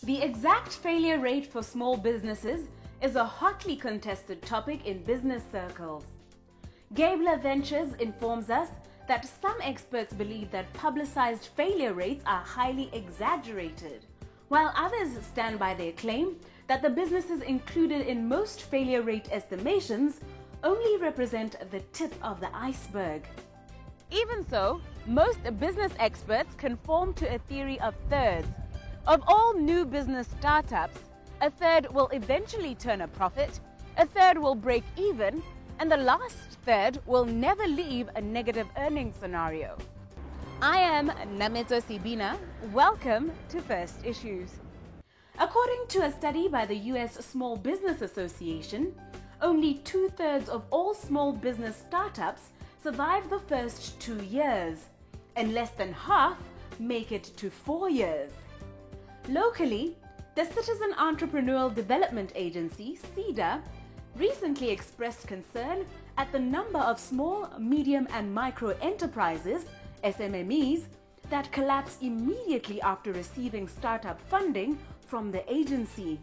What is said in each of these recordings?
The exact failure rate for small businesses is a hotly contested topic in business circles. Gabler Ventures informs us that some experts believe that publicized failure rates are highly exaggerated, while others stand by their claim that the businesses included in most failure rate estimations only represent the tip of the iceberg. Even so, most business experts conform to a theory of thirds. Of all new business startups, a third will eventually turn a profit, a third will break even, and the last third will never leave a negative earnings scenario. I am Nameto Sibina. Welcome to First Issues. According to a study by the US Small Business Association, only 2/3 of all small business startups survive the first 2 years, and less than half make it to 4 years. Locally, the Citizen Entrepreneurial Development Agency, CEDA, recently expressed concern at the number of small, medium, and micro enterprises, SMMEs, that collapse immediately after receiving startup funding from the agency.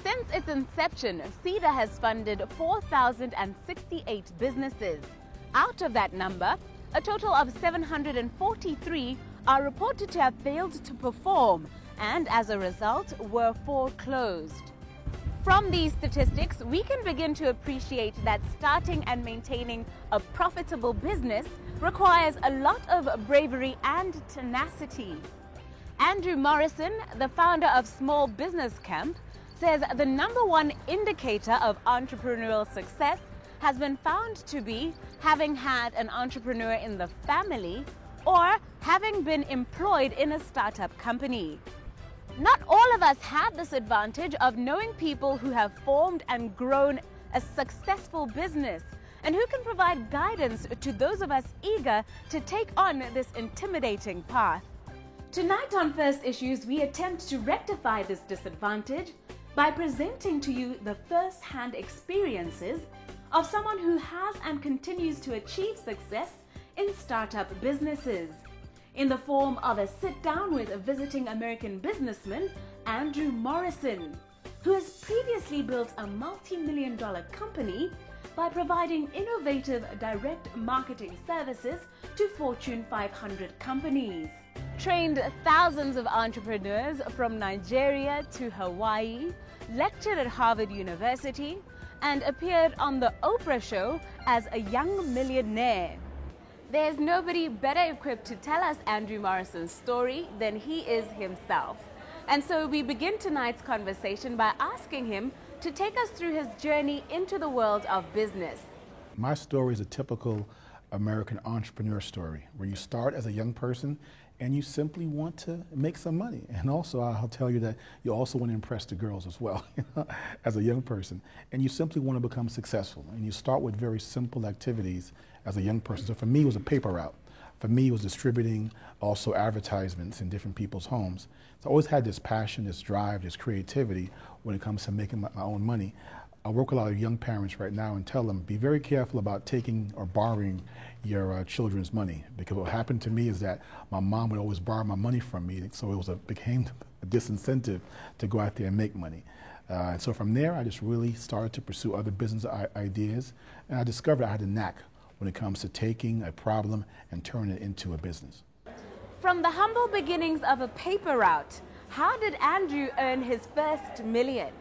Since its inception, CEDA has funded 4,068 businesses. Out of that number, a total of 743 are reported to have failed to perform and, as a result, were foreclosed. From these statistics, we can begin to appreciate that starting and maintaining a profitable business requires a lot of bravery and tenacity. Andrew Morrison, the founder of Small Business Camp, says the number one indicator of entrepreneurial success has been found to be having had an entrepreneur in the family or having been employed in a startup company. Not all of us have this advantage of knowing people who have formed and grown a successful business and who can provide guidance to those of us eager to take on this intimidating path. Tonight on First Issues, we attempt to rectify this disadvantage by presenting to you the first-hand experiences of someone who has and continues to achieve success in startup businesses, in the form of a sit-down with a visiting American businessman, Andrew Morrison, who has previously built a multi-million-dollar company by providing innovative direct marketing services to Fortune 500 companies, trained thousands of entrepreneurs from Nigeria to Hawaii, lectured at Harvard University, and appeared on The Oprah Show as a young millionaire. There's nobody better equipped to tell us Andrew Morrison's story than he is himself. And so we begin tonight's conversation by asking him to take us through his journey into the world of business. My story is a typical American entrepreneur story, where you start as a young person and you simply want to make some money. And also, I'll tell you that you also want to impress the girls as well, as a young person. And you simply want to become successful. And you start with very simple activities as a young person. So for me, it was a paper route. For me, it was distributing also advertisements in different people's homes. So I always had this passion, this drive, this creativity when it comes to making my own money. I work with a lot of young parents right now and tell them, be very careful about taking or borrowing your children's money, because what happened to me is that my mom would always borrow my money from me, so it became a disincentive to go out there and make money. And so from there, I just really started to pursue other business ideas, and I discovered I had a knack when it comes to taking a problem and turning it into a business. From the humble beginnings of a paper route, how did Andrew earn his first million?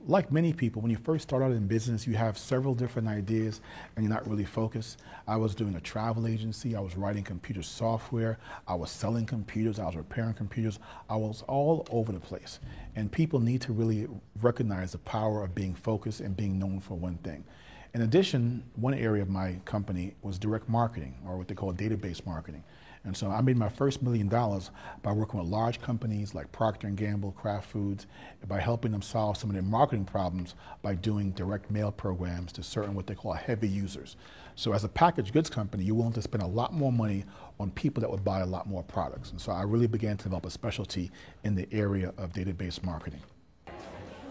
Like many people, when you first start out in business, you have several different ideas and you're not really focused. I was doing a travel agency, I was writing computer software, I was selling computers, I was repairing computers, I was all over the place. And people need to really recognize the power of being focused and being known for one thing. In addition, one area of my company was direct marketing, or what they call database marketing. And so I made my first $1 million by working with large companies like Procter & Gamble, Kraft Foods, by helping them solve some of their marketing problems by doing direct mail programs to certain what they call heavy users. So as a packaged goods company, you're willing to spend a lot more money on people that would buy a lot more products. And so I really began to develop a specialty in the area of database marketing.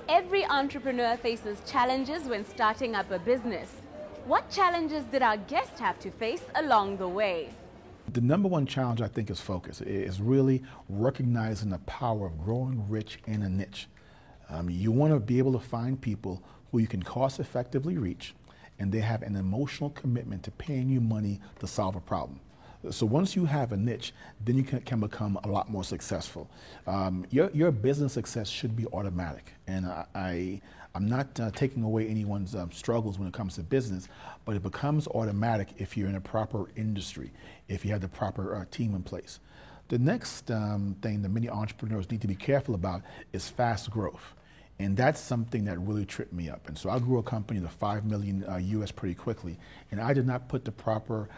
Every entrepreneur faces challenges when starting up a business. What challenges did our guest have to face along the way? The number one challenge, I think, is focus. Is really recognizing the power of growing rich in a niche. You want to be able to find people who you can cost effectively reach, and they have an emotional commitment to paying you money to solve a problem. So once you have a niche, then you can become a lot more successful. Your business success should be automatic, and I'm not taking away anyone's struggles when it comes to business, but it becomes automatic if you're in a proper industry, if you have the proper team in place. The next thing that many entrepreneurs need to be careful about is fast growth. And that's something that really tripped me up. And so I grew a company to 5 million US pretty quickly, and I did not put the proper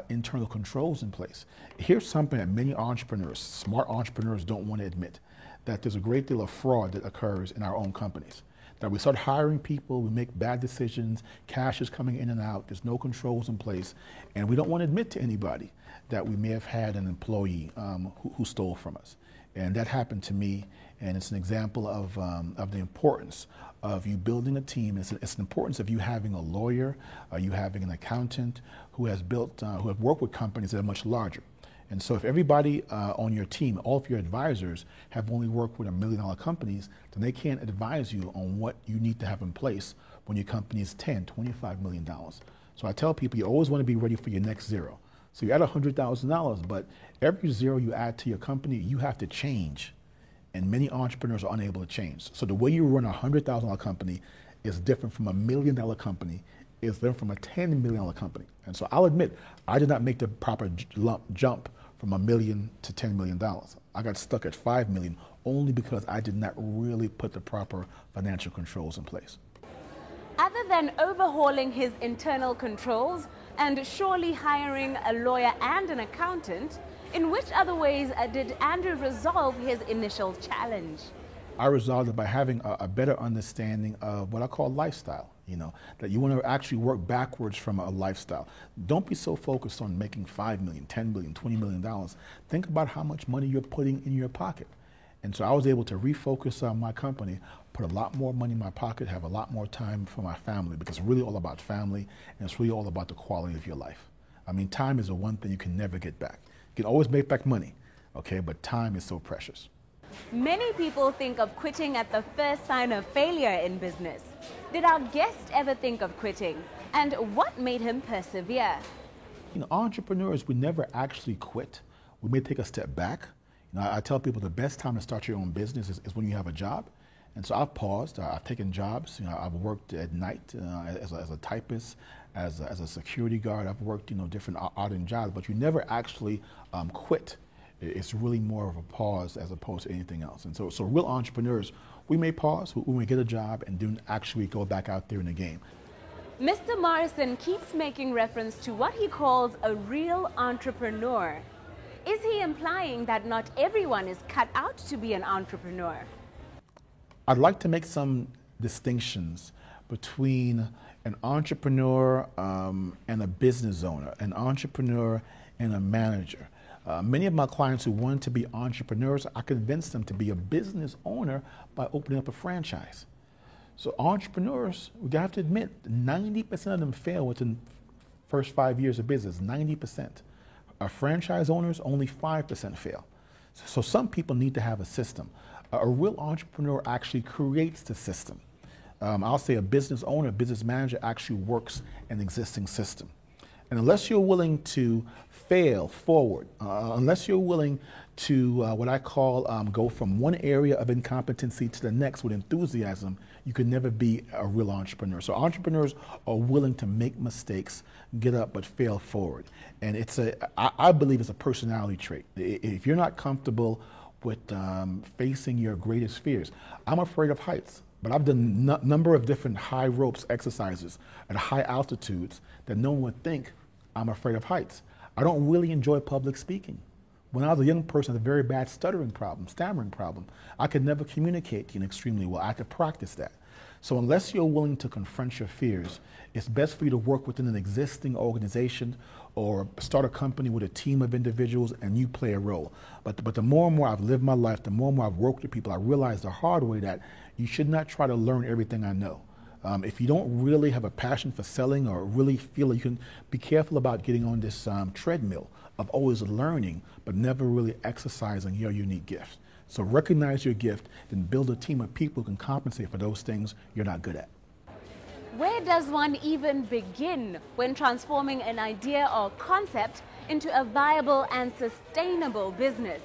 internal controls in place. Here's something that many entrepreneurs, smart entrepreneurs, don't want to admit, that there's a great deal of fraud that occurs in our own companies. That we start hiring people, we make bad decisions, cash is coming in and out, there's no controls in place, and we don't want to admit to anybody that we may have had an employee who stole from us. And that happened to me, and it's an example of the importance of you building a team. It's the importance of you having a lawyer, you having an accountant who have worked with companies that are much larger. And so if everybody on your team, all of your advisors, have only worked with $1 million companies, then they can't advise you on what you need to have in place when your company is $10, $25 million. So I tell people you always want to be ready for your next zero. So you're at $100,000, but every zero you add to your company, you have to change. And many entrepreneurs are unable to change. So the way you run a $100,000 company is different from $1 million company, is different from a $10 million company. And so I'll admit, I did not make the proper jump from $1 million to $10 million. I got stuck at 5 million only because I did not really put the proper financial controls in place. Other than overhauling his internal controls and surely hiring a lawyer and an accountant, in which other ways did Andrew resolve his initial challenge? I resolved it by having a better understanding of what I call lifestyle. That you want to actually work backwards from a lifestyle. Don't be so focused on making 5 million, 10 million, $20 million. Think about how much money you're putting in your pocket. And so I was able to refocus on my company, put a lot more money in my pocket, have a lot more time for my family, because it's really all about family, and it's really all about the quality of your life. I mean, time is the one thing you can never get back. You can always make back money, okay, but time is so precious. Many people think of quitting at the first sign of failure in business. Did our guest ever think of quitting? And what made him persevere? Entrepreneurs, we never actually quit. We may take a step back. I tell people the best time to start your own business is when you have a job. And so I've paused. I've taken jobs. I've worked at night as a typist, as a security guard. I've worked different odd jobs, but you never actually quit. It's really more of a pause as opposed to anything else. And so real entrepreneurs, we may pause, we may get a job, and then actually go back out there in the game. Mr. Morrison keeps making reference to what he calls a real entrepreneur. Is he implying that not everyone is cut out to be an entrepreneur? I'd like to make some distinctions between an entrepreneur and a business owner, an entrepreneur and a manager. Many of my clients who wanted to be entrepreneurs, I convinced them to be a business owner by opening up a franchise. So entrepreneurs, we have to admit, 90% of them fail within the first 5 years of business, 90%. Our franchise owners, only 5% fail. So some people need to have a system. A real entrepreneur actually creates the system. I'll say a business owner, a business manager actually works an existing system. And unless you're willing to fail forward, unless you're willing to what I call go from one area of incompetency to the next with enthusiasm, you can never be a real entrepreneur. So entrepreneurs are willing to make mistakes, get up, but fail forward. And I believe it's a personality trait. If you're not comfortable with facing your greatest fears, I'm afraid of heights. But I've done a number of different high ropes exercises at high altitudes that no one would think I'm afraid of heights. I don't really enjoy public speaking. When I was a young person, I had a very bad stuttering problem, stammering problem. I could never communicate extremely well. I had to practice that. So unless you're willing to confront your fears, it's best for you to work within an existing organization or start a company with a team of individuals and you play a role. But the more and more I've lived my life, the more and more I've worked with people, I realized the hard way that you should not try to learn everything I know. If you don't really have a passion for selling or really feel like you can, be careful about getting on this treadmill of always learning, but never really exercising your unique gift. So recognize your gift, then build a team of people who can compensate for those things you're not good at. Where does one even begin when transforming an idea or concept into a viable and sustainable business?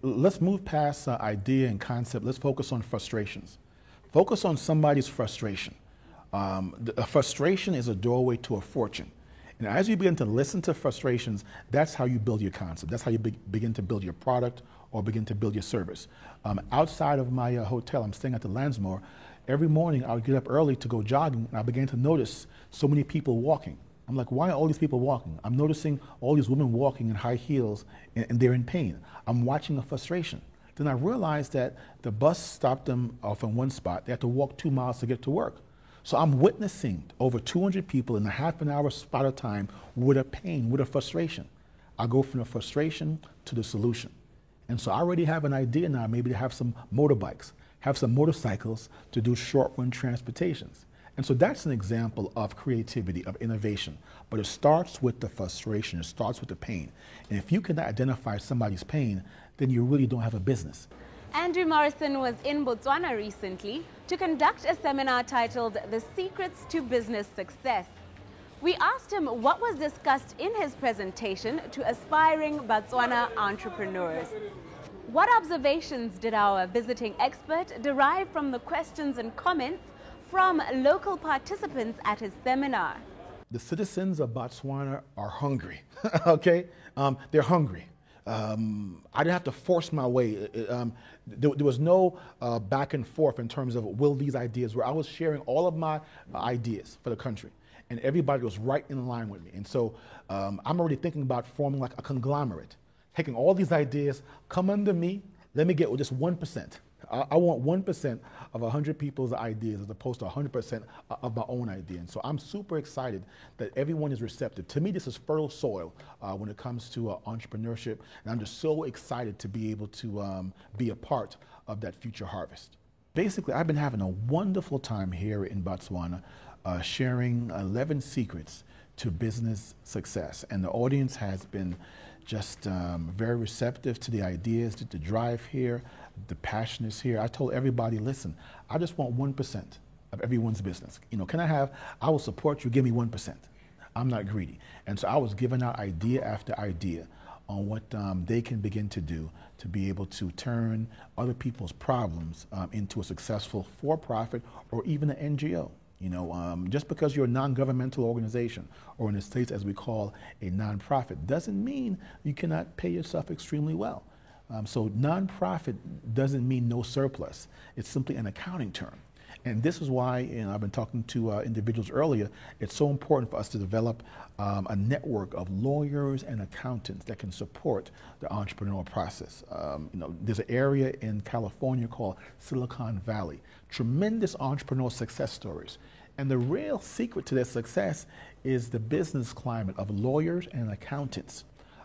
Let's move past idea and concept. Let's focus on frustrations. Focus on somebody's frustration. A frustration is a doorway to a fortune. And as you begin to listen to frustrations, that's how you build your concept. That's how you begin to build your product or begin to build your service. Outside of my hotel, I'm staying at the Lansmore. Every morning I would get up early to go jogging, and I began to notice so many people walking. I'm like, why are all these people walking? I'm noticing all these women walking in high heels, and they're in pain. I'm watching a frustration. Then I realized that the bus stopped them off in one spot. They had to walk 2 miles to get to work. So I'm witnessing over 200 people in a half an hour spot of time with a pain, with a frustration. I go from the frustration to the solution. And so I already have an idea now, maybe to have some motorbikes, have some motorcycles to do short-run transportations. And so that's an example of creativity, of innovation. But it starts with the frustration, it starts with the pain. And if you can identify somebody's pain, then you really don't have a business. Andrew Morrison was in Botswana recently to conduct a seminar titled The Secrets to Business Success. We asked him what was discussed in his presentation to aspiring Botswana entrepreneurs. What observations did our visiting expert derive from the questions and comments from local participants at his seminar? The citizens of Botswana are hungry, okay? They're hungry. I didn't have to force my way. There was no back and forth in terms of will these ideas work. I was sharing all of my ideas for the country, and everybody was right in line with me. And so I'm already thinking about forming like a conglomerate, taking all these ideas, come under me, let me get just 1%. I want 1% of 100 people's ideas as opposed to 100% of my own idea. And so I'm super excited that everyone is receptive. To me, this is fertile soil when it comes to entrepreneurship. And I'm just so excited to be able to be a part of that future harvest. Basically, I've been having a wonderful time here in Botswana sharing 11 secrets to business success. And the audience has been just very receptive to the ideas, to the drive here. The passion is here. I told everybody, listen, I just want 1% of everyone's business. You know, I will support you, give me 1%. I'm not greedy. And so I was giving out idea after idea on what they can begin to do to be able to turn other people's problems into a successful for-profit or even an NGO. You know, just because you're a non-governmental organization, or in the States as we call a nonprofit, doesn't mean you cannot pay yourself extremely well. So nonprofit doesn't mean no surplus. It's simply an accounting term. And this is why, and I've been talking to individuals earlier, it's so important for us to develop a network of lawyers and accountants that can support the entrepreneurial process. You know, there's an area in California called Silicon Valley. Tremendous entrepreneurial success stories. And the real secret to their success is the business climate of lawyers and accountants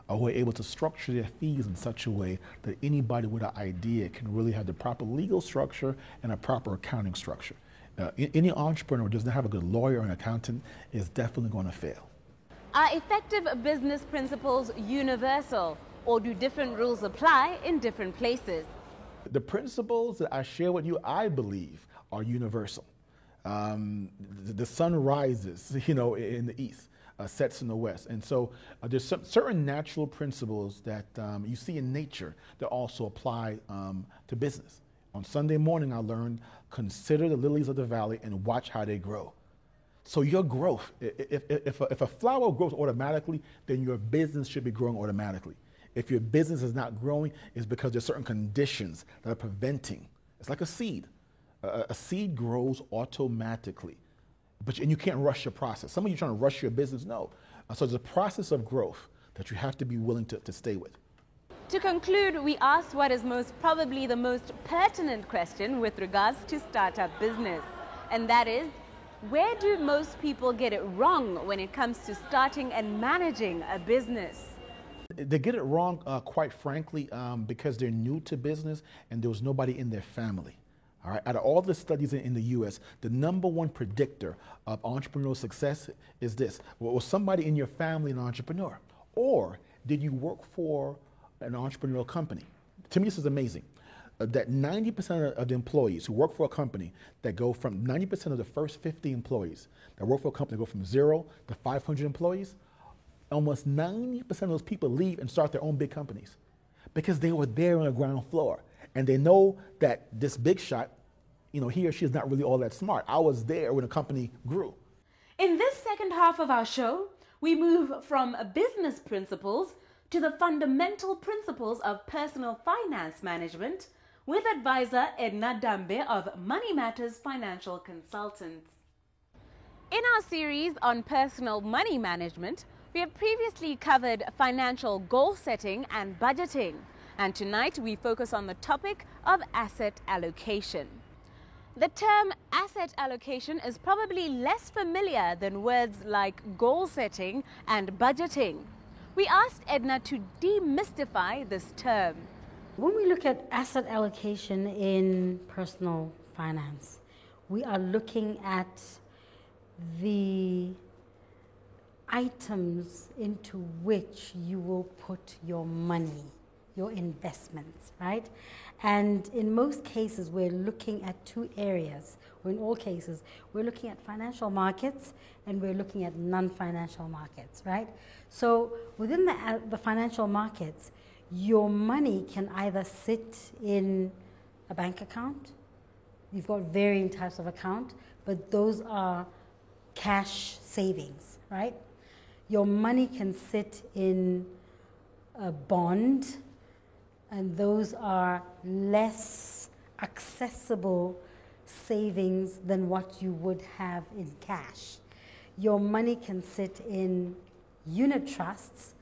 who are able to structure their fees in such a way that anybody with an idea can really have the proper legal structure and a proper accounting structure. Any entrepreneur who doesn't have a good lawyer or an accountant is definitely going to fail. Are effective business principles universal, or do different rules apply in different places? The principles that I share with you, I believe, are universal. The sun rises, you know, in the east. Sets in the west. And so there's some certain natural principles that you see in nature that also apply to business. On Sunday morning, I learned, consider the lilies of the valley and watch how they grow. So your growth, if a flower grows automatically, then your business should be growing automatically. If your business is not growing, it's because there's certain conditions that are preventing. It's like a seed. A seed grows automatically. And you can't rush your process. Some of you trying to rush your business, no. So there's a process of growth that you have to be willing to stay with. To conclude, we asked what is probably the most pertinent question with regards to startup business. And that is, where do most people get it wrong when it comes to starting and managing a business? They get it wrong, quite frankly, because they're new to business and there was nobody in their family. All right. Out of all the studies in the U.S., the #1 predictor of entrepreneurial success is this. Was somebody in your family an entrepreneur? Or did you work for an entrepreneurial company? To me, this is amazing. That 90% of the employees who work for a company that go from 90% of the first 50 employees that work for a company that go from 0 to 500 employees, almost 90% of those people leave and start their own big companies because they were there on the ground floor. And they know that this big shot, he or she is not really all that smart. I was there when the company grew. In this second half of our show, we move from business principles to the fundamental principles of personal finance management with advisor Edna Dambe of Money Matters Financial Consultants. In our series on personal money management, we have previously covered financial goal setting and budgeting, and tonight we focus on the topic of asset allocation. The term asset allocation is probably less familiar than words like goal setting and budgeting. We asked Edna to demystify this term. When we look at asset allocation in personal finance, we are looking at the items into which you will put your money, your investments, right? And in most cases, we're looking at two areas, or in all cases, we're looking at financial markets and we're looking at non-financial markets, right? So within the financial markets, your money can either sit in a bank account. You've got varying types of account, but those are cash savings, right? Your money can sit in a bond, and those are less accessible savings than what you would have in cash. Your money can sit in unit trusts,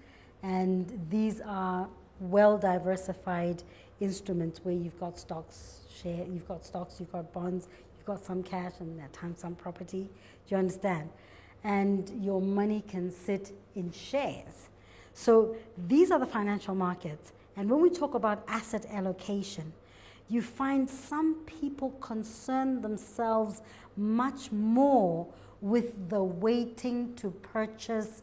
and these are well diversified instruments where you've got stocks, you've got bonds, you've got some cash, and at times some property. Do you understand? And your money can sit in shares. So these are the financial markets. And when we talk about asset allocation, you find some people concern themselves much more with the waiting to purchase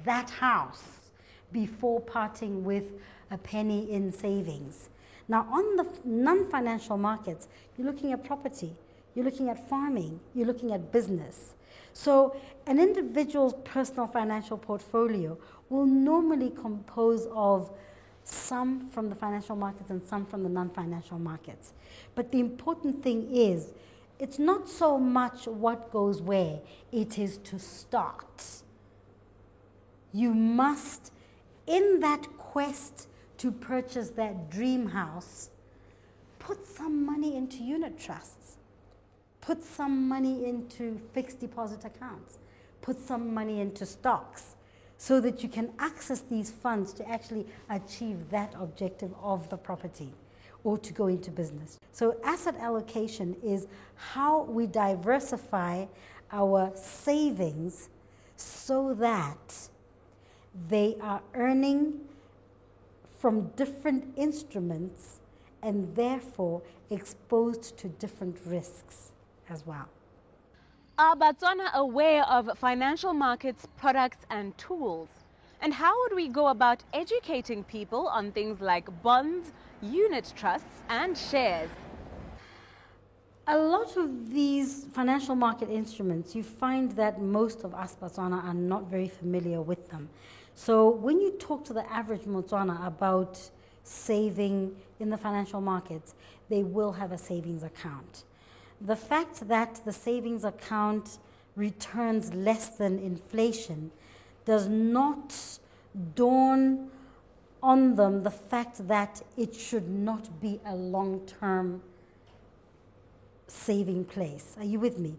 that house before parting with a penny in savings. Now, on the non-financial markets, you're looking at property, you're looking at farming, you're looking at business. So an individual's personal financial portfolio will normally compose of some from the financial markets and some from the non-financial markets. But the important thing is, it's not so much what goes where, it is to start. You must, in that quest to purchase that dream house, put some money into unit trusts, put some money into fixed deposit accounts, put some money into stocks, so that you can access these funds to actually achieve that objective of the property or to go into business. So asset allocation is how we diversify our savings so that they are earning from different instruments and therefore exposed to different risks as well. Are Botswana aware of financial markets, products and tools? And how would we go about educating people on things like bonds, unit trusts and shares? A lot of these financial market instruments, you find that most of us Botswana are not very familiar with them. So when you talk to the average Botswana about saving in the financial markets, they will have a savings account. The fact that the savings account returns less than inflation does not dawn on them the fact that it should not be a long-term saving place. Are you with me?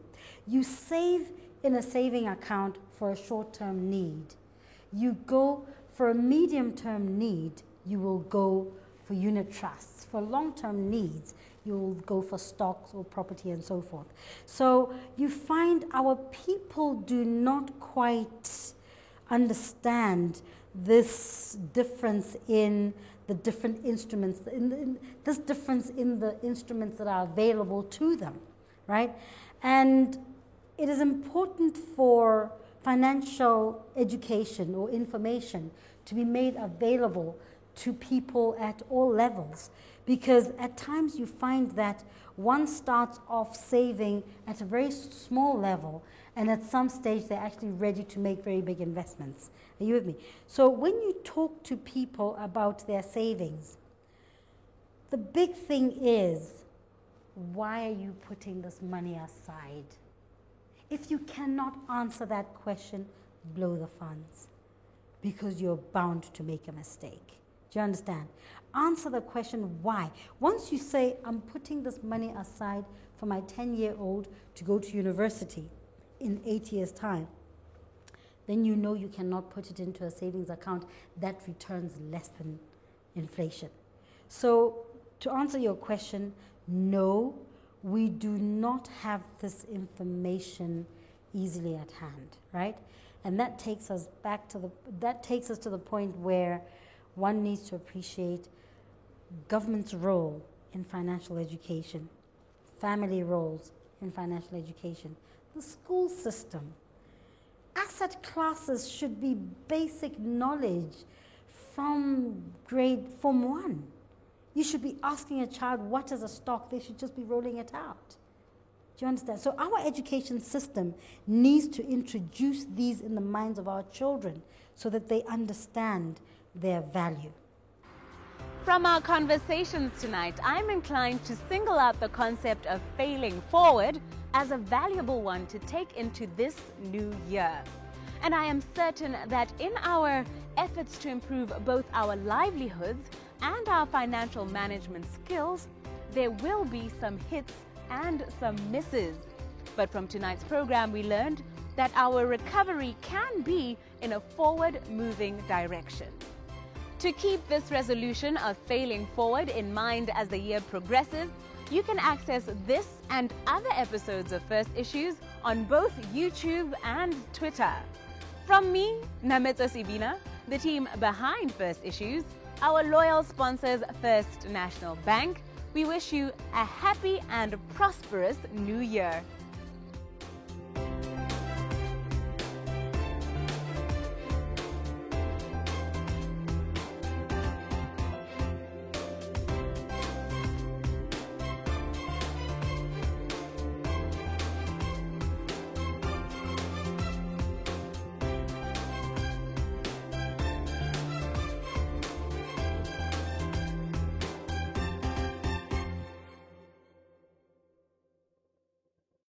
You save in a saving account for a short-term need. You go for a medium-term need, you will go for unit trusts. For long-term needs, you'll go for stocks or property and so forth. So you find our people do not quite understand this difference in the different instruments, this difference in the instruments that are available to them, right? And it is important for financial education or information to be made available to people at all levels. Because at times you find that one starts off saving at a very small level, and at some stage they're actually ready to make very big investments. Are you with me? So when you talk to people about their savings, the big thing is, why are you putting this money aside? If you cannot answer that question, blow the funds, because you're bound to make a mistake. Do you understand? Answer the question, why? Once you say, I'm putting this money aside for my 10-year-old to go to university in 8 years' time, then you know you cannot put it into a savings account that returns less than inflation. So to answer your question, no, we do not have this information easily at hand, right? And that takes us to the point where one needs to appreciate government's role in financial education, family roles in financial education, the school system. Asset classes should be basic knowledge from Form 1. You should be asking a child, what is a stock? They should just be rolling it out. Do you understand? So our education system needs to introduce these in the minds of our children so that they understand their value. From our conversations tonight, I'm inclined to single out the concept of failing forward as a valuable one to take into this new year. And I am certain that in our efforts to improve both our livelihoods and our financial management skills, there will be some hits and some misses. But from tonight's program, we learned that our recovery can be in a forward-moving direction. To keep this resolution of failing forward in mind as the year progresses, you can access this and other episodes of First Issues on both YouTube and Twitter. From me, Namitso Sibina, the team behind First Issues, our loyal sponsors First National Bank, we wish you a happy and prosperous new year.